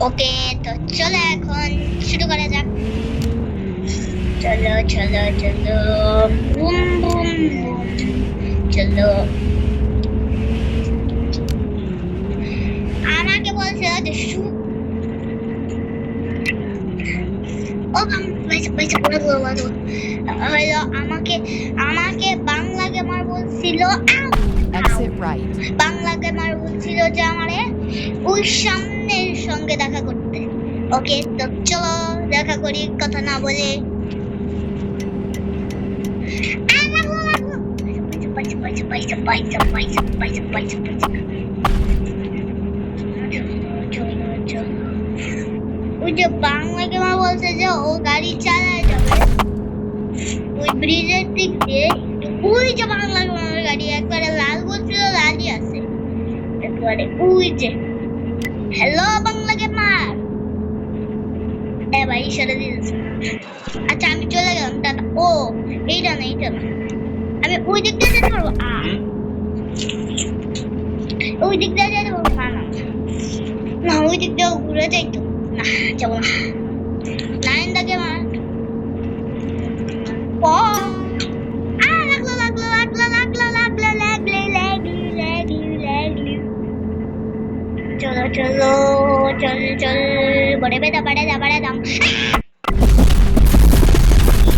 ওকে, তো চলো এখন শুরু করা যাক। চলো চলো চলো, বুম বুম বুম, চলো। আমাকে বলছে যে ও হলো আমাকে আমাকে বাংলা গেমার বলছিল, বাংলা গেমার বলছিল যে আমারে ওই সামনের সঙ্গে দেখা করতে। ওকে, তো চলো দেখা করি কথা না বলে। ওই যে বাংলা গেমার বলছে যে ও গাড়ি চালায় যাবে ওই ব্রিজের দিক দিয়ে। ওই যে বাংলা গেমার গাড়ি একবারে লাল বলছিল, লালই আছে একবারে। ওই যে হ্যালো বাংলা গেমার, ভাই ইশারা দিয়েছে। আচ্ছা আমি চলে গেলাম, টাটা। ও এইটা না, এইটা না, আমি ওই দিক দিয়ে যেতে পারবো। ওই দিক দিয়ে যেতে পারবো না, না ওই দিক দিয়ে ঘুরে যাইতো না, যাবো না। লাইন দাগে মার লাগলো লাগলো লাগলো লাগলো লাগলো লাগলো লাগলো লাগলো লাগলো। চলো চলো চল চল, বড়ে বেদা বড়ে দা বড়ে দাম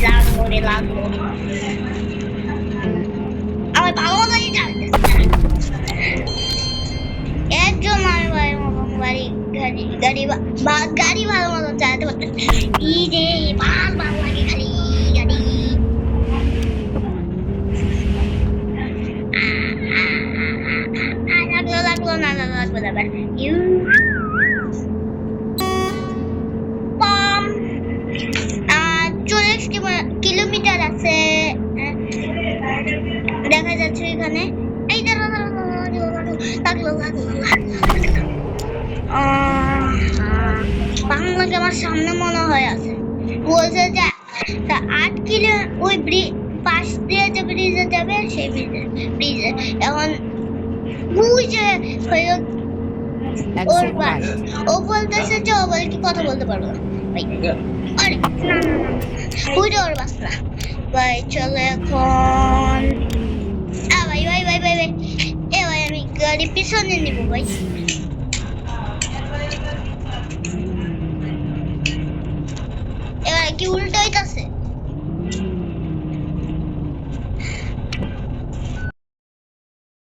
লাগলো রে লাগলো। আমার ভালো গাড়ি চালাতে একজন আমি গাড়ি গাড়ি গাড়ি গাড়ি ভালো মতন চালাতে পারতেন। এই যে ভাল ভালো লাগে খালি গাড়ি। লাগলো লাগলো না লাগলো আবার চল্লিশ কিলোমিটার আছে দেখা যাচ্ছে এখানে। এই লাগলো লাগলো বাংলা আমার সামনে মনে হয় আছে। বলছে যে 8 কিলো ওই পাশ দিয়ে যে ব্রিজে যাবে সেই ব্রিজে এখন বুঝে ওর ও বলতেছে যে ও বলে কি কথা বলতে পারবো না। আরে না না না, ওইটা ওর বাসা। ভাই চলো এখন ভাই ভাই ভাই ভাই ভাই, এ ভাই আমি গাড়ি পিছনে নিবো ভাই।